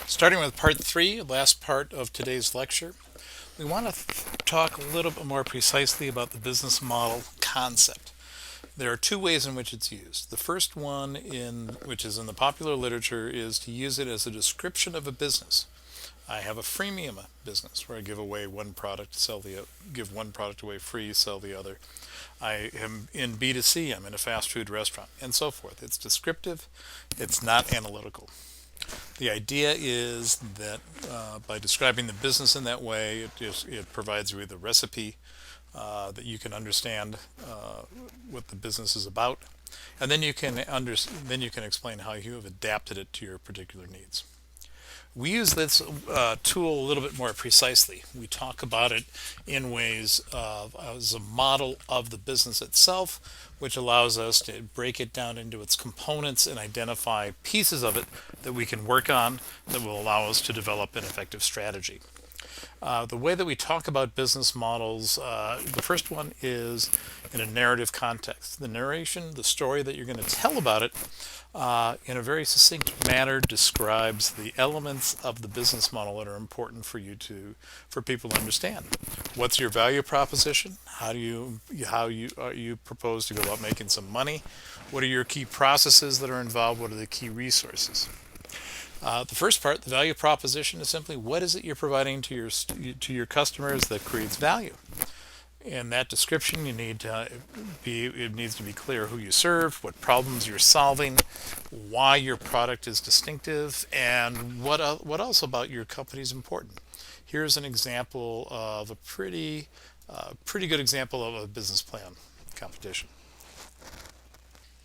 Starting with part three, last part of today's lecture, we want to talk a little bit more precisely about the business model concept. There are two ways in which it's used. The first one, which is in the popular literature, is to use it as a description of a business. I have a freemium business where I give away one product, give one product away free, sell the other. I am in B2C, I'm in a fast food restaurant, and so forth. It's descriptive, it's not analytical. The idea is that by describing the business in that way, it provides you with a recipe that you can understand what the business is about, and then you can explain how you have adapted it to your particular needs. We use this tool a little bit more precisely. We talk about it in ways of as a model of the business itself, which allows us to break it down into its components and identify pieces of it that we can work on that will allow us to develop an effective strategy. The way that we talk about business models, the first one is in a narrative context. The narration, the story that you're going to tell about it, in a very succinct manner, describes the elements of the business model that are important for people to understand. What's your value proposition? How you propose to go about making some money? What are your key processes that are involved? What are the key resources? The first part, the value proposition, is simply what is it you're providing to your customers that creates value. In that description, it needs to be clear who you serve, what problems you're solving, why your product is distinctive, and what else about your company is important. Here's an example of a pretty good example of a business plan competition.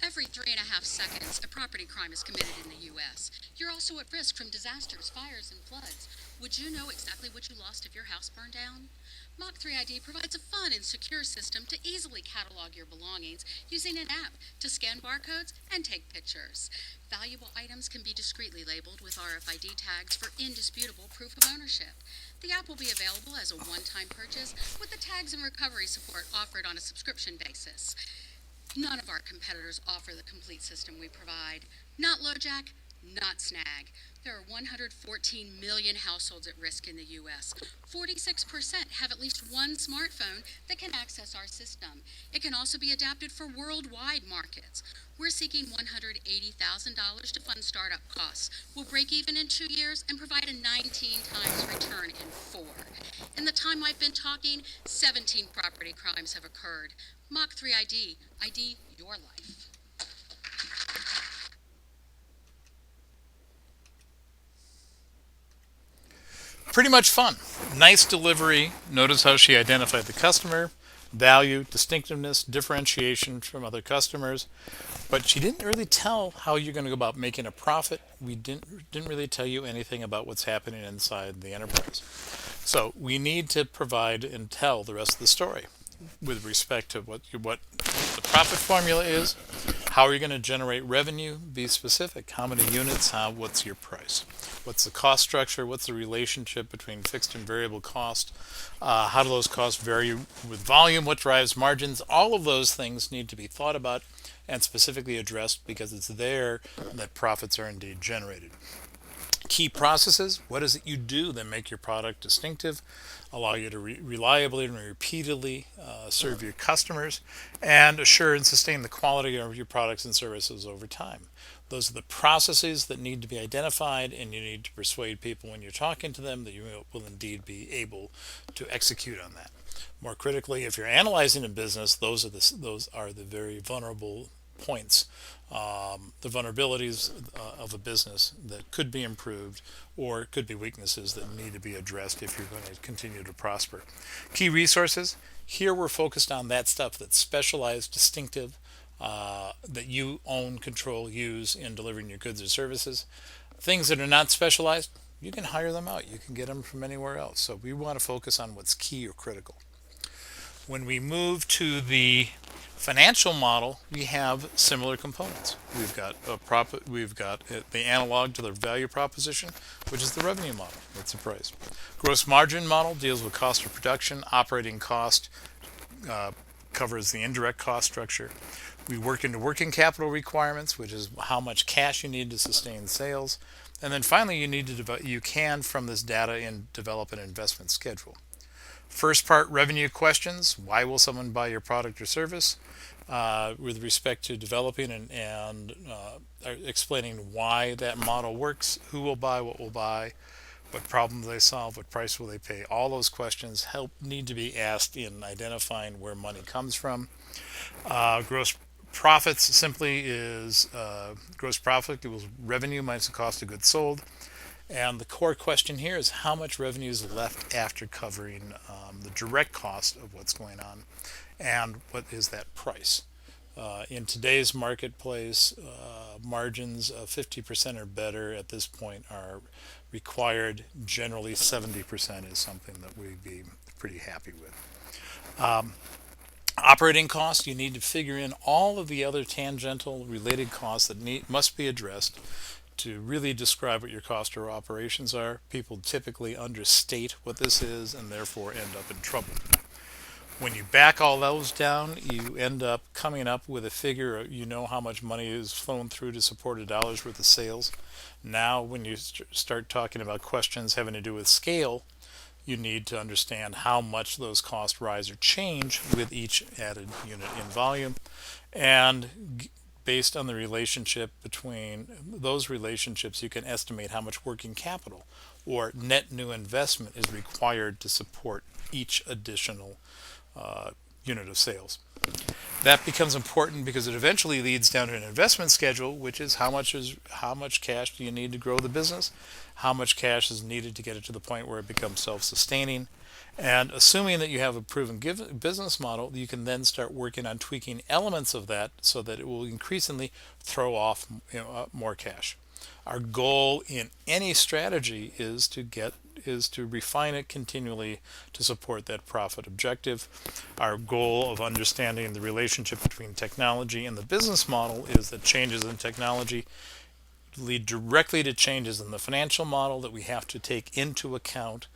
Every 3.5 seconds, a property crime is committed in the U.S. You're also at risk from disasters, fires, and floods. Would you know exactly what you lost if your house burned down? Mach 3 ID provides a fun and secure system to easily catalog your belongings using an app to scan barcodes and take pictures. Valuable items can be discreetly labeled with RFID tags for indisputable proof of ownership. The app will be available as a one-time purchase with the tags and recovery support offered on a subscription basis. None of our competitors offer the complete system we provide. Not LoJack, not Snag. There are 114 million households at risk in the U.S. 46% have at least one smartphone that can access our system. It can also be adapted for worldwide markets. We're seeking $180,000 to fund startup costs. We'll break even in 2 years and provide a 19 times return in 4. In the time I've been talking, 17 property crimes have occurred. Mach 3 ID. ID your life. Pretty much fun. Nice delivery. Notice how she identified the customer, value, distinctiveness, differentiation from other customers. But she didn't really tell how you're going to go about making a profit. We didn't really tell you anything about what's happening inside the enterprise. So we need to provide and tell the rest of the story with respect to what the profit formula is. How are you going to generate revenue? Be specific. How many units? What's your price? What's the cost structure? What's the relationship between fixed and variable cost? How do those costs vary with volume? What drives margins? All of those things need to be thought about and specifically addressed because it's there that profits are indeed generated. Key processes, what is it you do that make your product distinctive, allow you to reliably and repeatedly serve your customers, and assure and sustain the quality of your products and services over time. Those are the processes that need to be identified, and you need to persuade people when you're talking to them that you will indeed be able to execute on that. More critically, if you're analyzing a business, those are the very vulnerable points, the vulnerabilities of a business that could be improved, or it could be weaknesses that need to be addressed if you're going to continue to prosper. Key resources, here we're focused on that stuff that's specialized, distinctive, that you own, control, use in delivering your goods or services. Things that are not specialized, you can hire them out. You can get them from anywhere else. So we want to focus on what's key or critical. When we move to the financial model, we have similar components. We've got the analog to the value proposition, which is the revenue model. What's the price? Gross margin model deals with cost of production. Operating cost covers the indirect cost structure. We work into working capital requirements, which is how much cash you need to sustain sales. And then finally, you can from this data and develop an investment schedule. First part, revenue questions. Why will someone buy your product or service? With respect to developing and explaining why that model works, who will buy, what problem do they solve, what price will they pay. All those questions need to be asked in identifying where money comes from. Gross profits simply is gross profit equals revenue minus the cost of goods sold. And the core question here is how much revenue is left after covering the direct cost of what's going on, and what is that price. In today's marketplace, margins of 50% or better at this point are required. Generally, 70% is something that we'd be pretty happy with. Operating costs, you need to figure in all of the other tangential related costs that must be addressed to really describe what your cost of operations are. People typically understate what this is and therefore end up in trouble. When you back all those down, you end up coming up with a figure. You know how much money is flown through to support $1 worth of sales. Now, when you start talking about questions having to do with scale, you need to understand how much those costs rise or change with each added unit in volume. And based on the relationship between those relationships, you can estimate how much working capital or net new investment is required to support each additional unit of sales. That becomes important because it eventually leads down to an investment schedule, which is how much cash do you need to grow the business, how much cash is needed to get it to the point where it becomes self-sustaining. And assuming that you have a proven business model, you can then start working on tweaking elements of that so that it will increasingly throw off more cash. Our goal in any strategy is to refine it continually to support that profit objective. Our goal of understanding the relationship between technology and the business model is that changes in technology lead directly to changes in the financial model that we have to take into account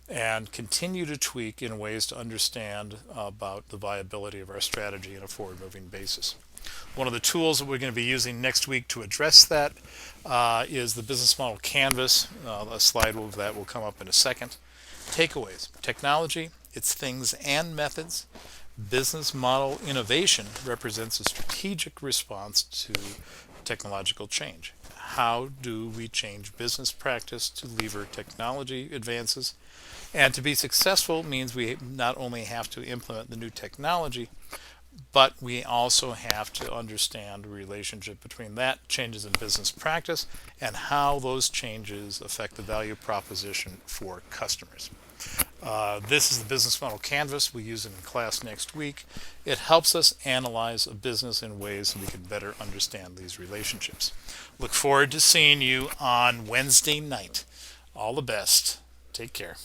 and continue to tweak in ways to understand about the viability of our strategy on a forward-moving basis. One of the tools that we're going to be using next week to address that is the business model canvas. A slide of that will come up in a second. Takeaways: technology, its things and methods. Business model innovation represents a strategic response to technological change. How do we change business practice to lever technology advances? And to be successful means we not only have to implement the new technology, but we also have to understand the relationship between that, changes in business practice, and how those changes affect the value proposition for customers. This is the business model canvas. We use it in class next week. It helps us analyze a business in ways that we can better understand these relationships. Look forward to seeing you on Wednesday night. All the best. Take care.